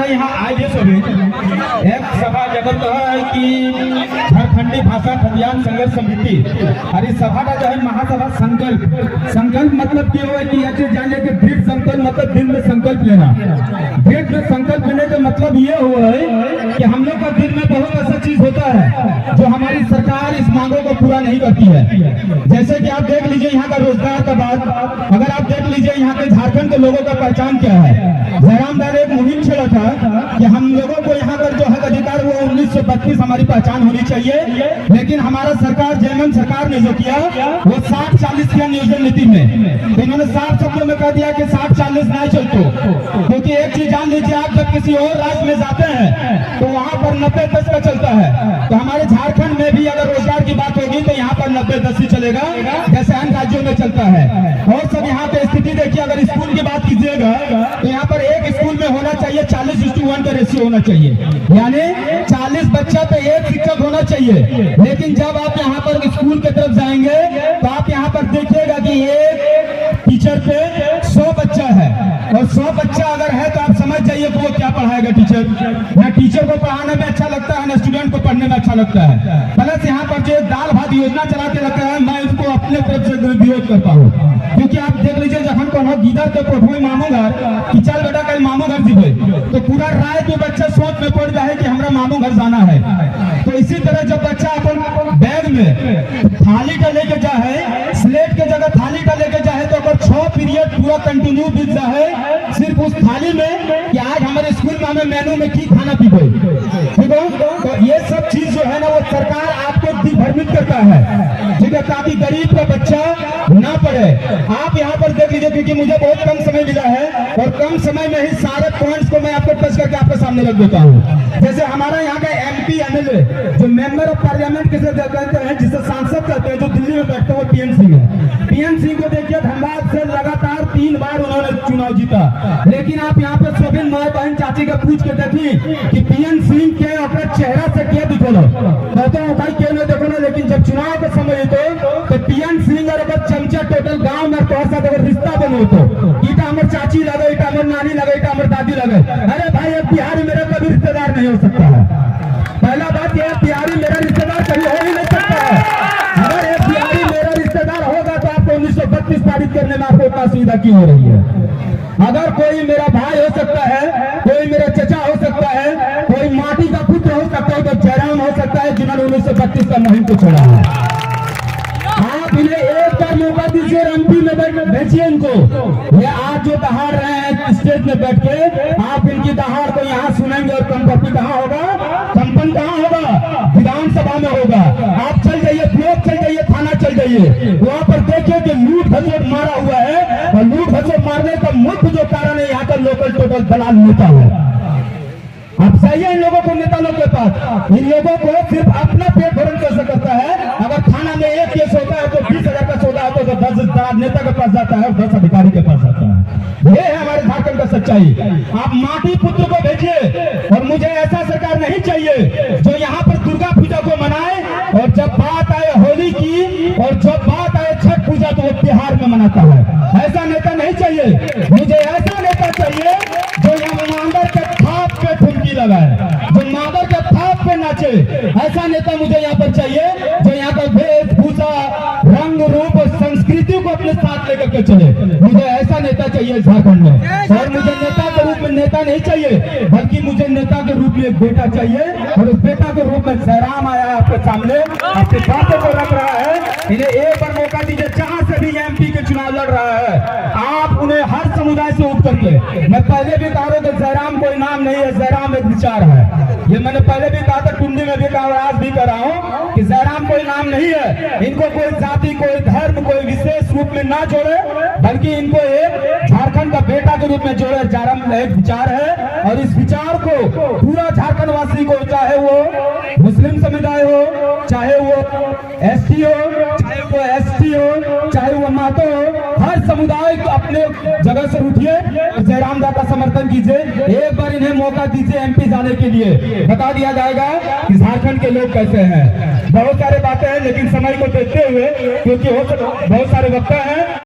हमारा यहाँ आए सभी एक सभा जगत तो है कि झारखंडी भाषा अभियान संघर्ष समिति और इस सभा का जो है महासभा संकल्प मतलब क्या हुआ कि अच्छे जाने के दृढ़ संकल्प मतलब दिल में संकल्प लेना। दृढ़ में संकल्प लेने का मतलब ये हुआ है कि हम लोग का दिल में बहुत ऐसा चीज होता है जो हमारी सरकार इस मांगों को पूरा नहीं करती है। जैसे कि आप देख लीजिए यहाँ का रोजगार का बात, अगर आप देख लीजिए यहाँ के झारखंड के लोगों का पहचान क्या है। जयराम दादा एक मुहिम छेड़ा था कि हम लोगों को यहाँ पर जो हक अधिकार वो 1932 हमारी पहचान होनी चाहिए, लेकिन हमारा सरकार जयमन सरकार ने जो किया वो 60-40 किया नियोजन नीति में। तो इन्होंने 60 शब्दों में कह दिया कि 60-40 नहीं चलते, क्योंकि एक चीज जान लीजिए आप जब किसी और राज्य में जाते हैं तो वहाँ पर 90-10 का चलता है। तो हमारे झारखंड में भी अगर रोजगार की बात होगी तो यहाँ पर 90-10 ही चलेगा जैसे अन्य राज्यों में चलता है। और सब यहाँ पे स्थिति देखिए, अगर स्कूल की बात कीजिएगा तो यहाँ पर एक स्कूल में होना चाहिए 40:1 का रेशियो होना चाहिए, यानी 40 बच्चा पे एक शिक्षक होना चाहिए। लेकिन जब आप यहाँ पर स्कूल की तरफ जाएंगे तो आप यहाँ पर देखिएगा कि एक टीचर पे 100 बच्चा है, और 100 बच्चा अगर है तो आप समझ जाइए कि वो क्या पढ़ाएगा टीचर। ना टीचर को पढ़ाने में अच्छा लगता है ना स्टूडेंट को पढ़ने में अच्छा लगता है। प्लस यहाँ पर जो दाल भात योजना चलाते रहता है, मैं इसको अपने तरफ से विरोध करता हूँ, क्योंकि आप देख लीजिए जखन को गीदर के कोठोई मामू घर कि चल बेटा कल मामू घर जीवे, तो पूरा राय के बच्चा सोच में पड़ जाए कि हमरा मामू घर जाना है। तो इसी तरह जब बच्चा अपन बैग में थाली का लेके जाए, स्लेट के जगह थाली का लेके जाए, तो अगर 6 पीरियड पूरा कंटिन्यू बीत जाए सिर्फ उस थाली में कि आज हमारे स्कूल में हमें मेनू में की खाना पीबे, ठीक है। तो ये सब चीज जो है ना वो सरकार आपको दिग्भ्रमित करता है, ठीक है, ताकि गरीब का बच्चा ना पढ़े। आप यहाँ पर देख लीजिए, क्योंकि मुझे बहुत कम समय मिला है और कम समय में ही सारे पॉइंट्स को मैं आपको टच करके आपके सामने रख देता हूँ। जैसे हमारा यहाँ का MP MLA जो मेंबर ऑफ पार्लियामेंट किसे कहते हैं, जिसे सांसद कहते हैं, जो दिल्ली में बैठते हैं, वो PN सिंह है। PN सिंह को देखिए धनबाद से लगातार 3 बार उन्होंने चुनाव जीता, लेकिन आप यहाँ पे सभी माँ बहन चाची का पूछ के देखी कि PN सिंह के अपने चेहरा से क्या दिखो कहते हैं भाई क्यों नहीं देखो ना, लेकिन जब चुनाव के समय तो PN सिंह और अगर चमचा टोटल गांव में तो साथ अगर रिश्ता बनो तो इटा हमारे चाची लगे, इटा हमारे नानी लगे, इटा हमारे दादी लगे, अरे भाई अब बिहारी मेरा कभी रिश्तेदार नहीं हो सकता है। पहला बात यह बिहारी मेरा रिश्तेदार कभी हो ही नहीं सकता है। अगर एक बिहारी मेरा रिश्तेदार होगा तो आपको 1932 पारित करने में आपको इतना सुविधा क्यों हो रही है। अगर कोई मेरा भाई हो सकता है, कोई मेरा चचा हो सकता है, कोई माटी का पुत्र हो सकता है, तो जयराम हो सकता है जिन्होंने 1932 का मुहिम को छोड़ा है। आप इन्हें एक बार मौका दीजिए, MP में बैठ भेजिए इनको। ये आज जो दहाड़ रहे हैं स्टेज में बैठ के, आप इनकी दहाड़ को यहाँ सुनेंगे और कंपनी कहाँ होगा, कंपन कहाँ होगा, विधानसभा में होगा। आप चल जाइए, ब्लॉक चल जाइए, थाना चल जाइए, वहाँ पर देखिए कि लूट खसोट मारा हुआ है, और लूट खसोट मारने का मुख्य जो कारण है यहाँ का लोकल टोटल दलाल नेता है। अब सही है इन लोगों को, नेता लोग के पास इन लोगों को सिर्फ अपना पेट भरण कैसे करता है। अगर थाना में एक केस होता है तो 20,000 का सौदा है तो 10 नेता के पास जाता है और 10 अधिकारी के पास जाता है। ये है हमारे झारखंड का सच्चाई। आप माटी पुत्र को भेजिए, और मुझे ऐसा सरकार नहीं चाहिए जो यहाँ पर दुर्गा पूजा को मनाए और जब बात आए होली की और जब बात आए छठ पूजा तो वो बिहार में मनाता है। ऐसा नेता नहीं चाहिए। मुझे ऐसा नेता चाहिए जो यहाँ मांगर के थाप पे ठुमकी लगाए, जो मांगर के थाप पे नाचे। ऐसा नेता मुझे यहाँ पर चाहिए जो यहाँ का वेशभूषा, रंग रूप और संस्कृति को अपने साथ लेकर के चले। मुझे ऐसा नेता चाहिए झारखंड में, और मुझे नेता के रूप में नेता नहीं चाहिए, बल्कि मुझे नेता के रूप में एक बेटा चाहिए, और उस बेटा के रूप में जयराम आया है आपके सामने, आपके बातों को रख रहा है। इन्हें एक बार मौका दीजिए, जहां से भी MP के चुनाव लड़ रहा है, आप उन्हें हर समुदाय से उठ करके, मैं पहले भी कहा कि जयराम कोई नाम नहीं है, जयराम एक विचार है। ये मैंने पहले भी कहा था, टुंडी में भी कहा और आज भी कर रहा हूँ कि जयराम कोई नाम नहीं है। इनको कोई जाति, कोई धर्म, कोई विशेष रूप में ना जोड़े, बल्कि इनको एक झारखंड का बेटा के रूप में जोड़े। जयराम एक विचार है, और इस विचार को पूरा झारखंड वासी को, चाहे वो मुस्लिम समुदाय हो, चाहे वो ST हो, चाहे वो ST हो, चाहे वो महतो हो, हर समुदाय को अपने जगह से उठिए और जयराम दा का समर्थन कीजिए। एक बार इन्हें मौका दीजिए MP जाने के लिए, बता दिया जाएगा कि झारखंड के लोग कैसे हैं। बहुत सारे बातें हैं, लेकिन समय को देखते हुए, क्योंकि बहुत सारे वक्ता हैं।